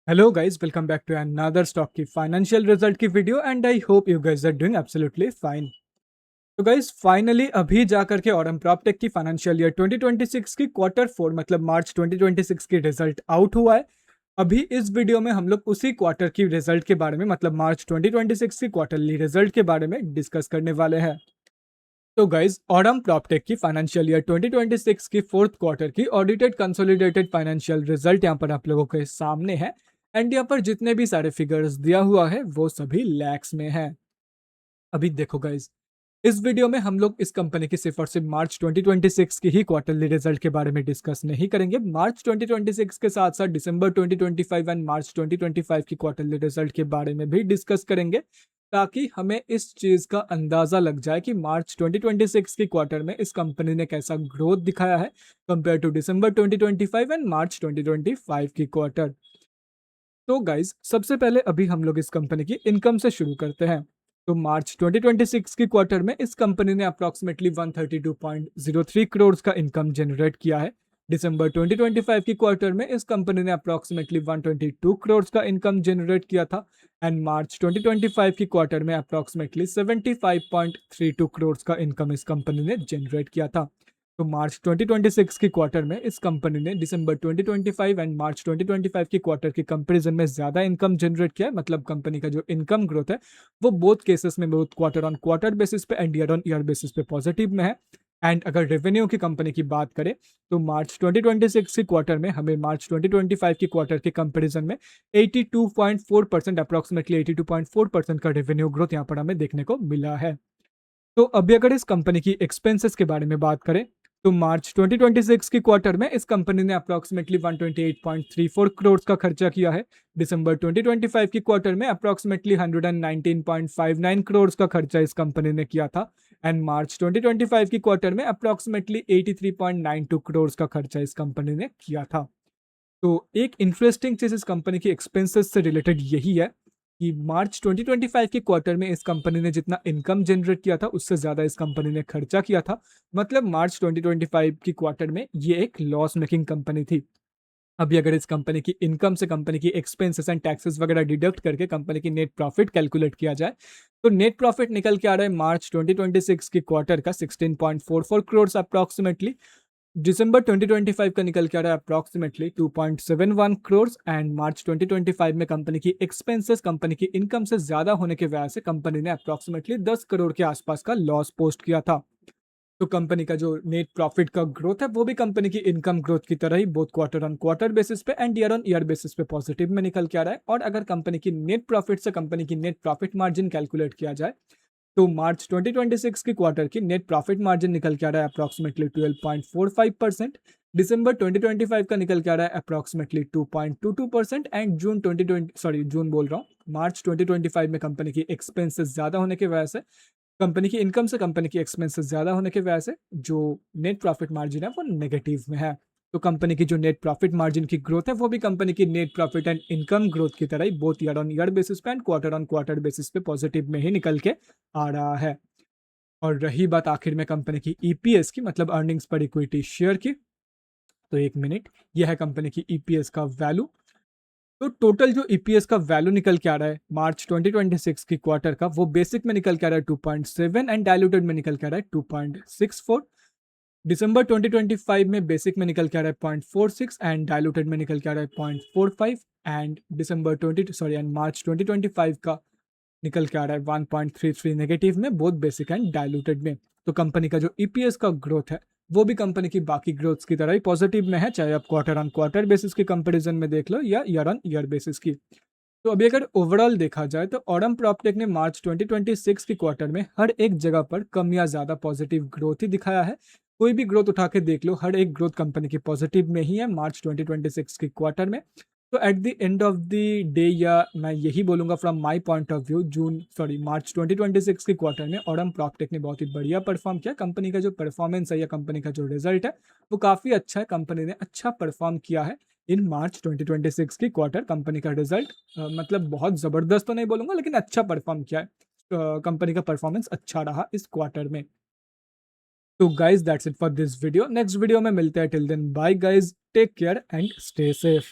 Hello guys, welcome back to another stock की financial result की video and I hope you guys are doing absolutely fine. तो guys finally अभी जाकर के ऑरम प्रॉपटेक की फाइनेंशियल ईयर 2026 की क्वार्टर 4 मतलब मार्च 2026 की रिजल्ट आउट हुआ है। अभी इस वीडियो में हम लोग उसी क्वार्टर की रिजल्ट के बारे में मतलब मार्च 2026 की क्वार्टरली रिजल्ट के बारे में डिस्कस करने वाले हैं। तो गाइज ऑरम प्रॉपटेक की फाइनेंशियल ईयर 2026 की फोर्थ क्वार्टर की ऑडिटेड कंसोलिडेटेड फाइनेंशियल रिजल्ट यहाँ पर आप लोगों के सामने है। एंड यहाँ पर जितने भी सारे फिगर्स दिया हुआ है वो सभी लैक्स में है। अभी देखो गाइज, इस वीडियो में हम लोग इस कंपनी की सिर्फ और सिर्फ मार्च 2026 की ही क्वार्टरली रिजल्ट के बारे में डिस्कस नहीं करेंगे। मार्च 2026 के साथ साथ दिसंबर 2025 एंड मार्च 2025 की क्वार्टरली रिजल्ट के बारे में भी डिस्कस करेंगे, ताकि हमें इस चीज का अंदाजा लग जाए कि मार्च 2026 की क्वार्टर में इस कंपनी ने कैसा ग्रोथ दिखाया है कंपेयर टू दिसंबर 2025 एंड मार्च 2025 की क्वार्टर। तो गाइज सबसे पहले अभी हम लोग इस कंपनी की इनकम से शुरू करते हैं। तो मार्च 2026 की क्वार्टर में इस कंपनी ने अप्रोक्सीमेटली 132.03 करोड़ का इनकम जनरेट किया है। दिसंबर 2025 की क्वार्टर में इस कंपनी ने अप्रोक्सीमेटली 122 करोड़ का इनकम जनरेट किया था। एंड मार्च 2025 की क्वार्टर में अप्रोक्सीमेटली 75.32 करोड़ का इनकम इस कंपनी ने जनरेट किया था। तो मार्च 2026 की क्वार्टर में इस कंपनी ने दिसंबर 2025 एंड मार्च 2025 की क्वार्टर के कंपैरिजन में ज्यादा इनकम जनरेट किया है। मतलब कंपनी का जो इनकम ग्रोथ है वो बोथ केसेस में both quarter on quarter basis पे and year on year basis पे पॉजिटिव में है। एंड अगर रेवेन्यू की कंपनी की बात करें तो मार्च 2026 की क्वार्टर में हमें मार्च 2025 की क्वार्टर के कंपैरिजन में 82.4% अप्रोक्सीमेटली 82.4% का रेवेन्यू ग्रोथ यहाँ पर हमें देखने को मिला है। तो अभी अगर इस कंपनी की एक्सपेंसेस के बारे में बात करें तो मार्च 2026 की क्वार्टर में इस कंपनी ने अप्रोक्सीमेटली 128.34 करोड़ का खर्चा किया है। दिसंबर 2025 की क्वार्टर में अप्रोक्सीमेटली 119.59 करोड़ का खर्चा इस कंपनी ने किया था। एंड मार्च 2025 की क्वार्टर में अप्रोक्सीमेटली 83.92 करोड़ का खर्चा इस कंपनी ने किया था। तो एक इंटरेस्टिंग चीज इस कंपनी की एक्सपेंसेस से रिलेटेड यही है कि मार्च 2025 के क्वार्टर में इस कंपनी ने जितना इनकम जनरेट किया था उससे ज्यादा इस कंपनी ने खर्चा किया था। मतलब मार्च 2025 की क्वार्टर में ये एक लॉस मेकिंग कंपनी थी। अभी अगर इस कंपनी की इनकम से कंपनी की एक्सपेंसेस एंड टैक्सेस वगैरह डिडक्ट करके कंपनी की नेट प्रॉफिट कैलकुलेट किया जाए तो नेट प्रॉफिट निकल के आ रहा है मार्च 2026 की क्वार्टर का 16.44 करोड़ अप्रॉक्सीमेटली। दिसंबर 2025 का निकल के आ रहा है अप्रॉक्सीमेटली 2.71 करोड़। एंड मार्च 2025 में कंपनी की एक्सपेंसेस कंपनी की इनकम से ज्यादा होने की वजह से कंपनी ने अप्रॉक्सीमेटली 10 करोड़ के आसपास का लॉस पोस्ट किया था। तो कंपनी का जो नेट प्रॉफिट का ग्रोथ है वो भी कंपनी की इनकम ग्रोथ की तरह ही both quarter on quarter basis पे and year on year basis पे पॉजिटिव में निकल के आ रहा है। और अगर कंपनी की नेट प्रॉफिट से कंपनी की नेट प्रॉफिट मार्जिन कैलकुलेट किया जाए तो मार्च 2026 की क्वार्टर की नेट प्रॉफिट मार्जिन निकल के आ रहा है अप्रॉक्सीमेटली 12.45%। दिसंबर 2025 का निकल के आ रहा है अप्रॉक्सीमेटली 2.22% एंड जून बोल रहा हूँ, मार्च 2025 में कंपनी की एक्सपेंसेस ज्यादा होने की वजह से कंपनी की इनकम से कंपनी की एक्सपेंसेस ज्यादा होने की वजह से जो नेट प्रॉफिट मार्जिन है वो नेगेटिव में है। तो कंपनी की जो नेट प्रॉफिट मार्जिन की ग्रोथ है वो भी कंपनी की net profit and income growth की तरह ही both year on year basis पे and quarter on quarter basis पे पॉजिटिव में ही निकल के आ रहा है। और रही बात आखिर में कंपनी की ईपीएस की मतलब अर्निंग्स पर इक्विटी शेयर की, तो एक मिनट, यह है कंपनी की ईपीएस का वैल्यू। तो टोटल जो ईपीएस का वैल्यू निकल के आ रहा है मार्च 2026 की क्वार्टर का वो बेसिक में निकल के आ रहा है 2.7 एंड डायलूटेड में निकल के आ रहा है 2.64। दिसंबर 2025 में बेसिक में निकल के आ रहा है 0.46 एंड डायलूटेड में निकल के आ रहा है 0.45। एंड दिसंबर 20 मार्च 2025 का निकल के आ रहा है 1.33 नेगेटिव में बोथ बेसिक एंड डायलूटेड में। तो कंपनी का जो ईपीएस का ग्रोथ है वो भी कंपनी की बाकी ग्रोथ्स की तरह ही पॉजिटिव में है, चाहे आप क्वार्टर ऑन क्वार्टर बेसिस की कंपैरिजन में देख लो या ईयर ऑन ईयर बेसिस की। तो अभी अगर ओवरऑल देखा जाए तो ऑरम प्रॉपटेक ने मार्च 2026 की क्वार्टर में हर एक जगह पर कम या ज्यादा पॉजिटिव ग्रोथ ही दिखाया है। कोई भी ग्रोथ उठा के देख लो, हर एक ग्रोथ कंपनी की पॉजिटिव में ही है मार्च 2026 की क्वार्टर में। तो at the end of the day, या मैं यही बोलूंगा from my point of view, मार्च 2026 की क्वार्टर में ऑरम प्रॉपटेक ने बहुत ही बढ़िया परफॉर्म किया। कंपनी का जो परफॉर्मेंस है या कंपनी का जो रिजल्ट है वो काफी अच्छा है। कंपनी ने अच्छा परफॉर्म किया है इन मार्च 2026 की क्वार्टर। कंपनी का रिजल्ट मतलब बहुत जबरदस्त तो नहीं बोलूंगा लेकिन अच्छा परफॉर्म किया है। कंपनी का परफॉर्मेंस अच्छा रहा इस क्वार्टर में। तो guys that's it for this video. Next video में मिलते हैं। Till then bye guys, take care and stay safe.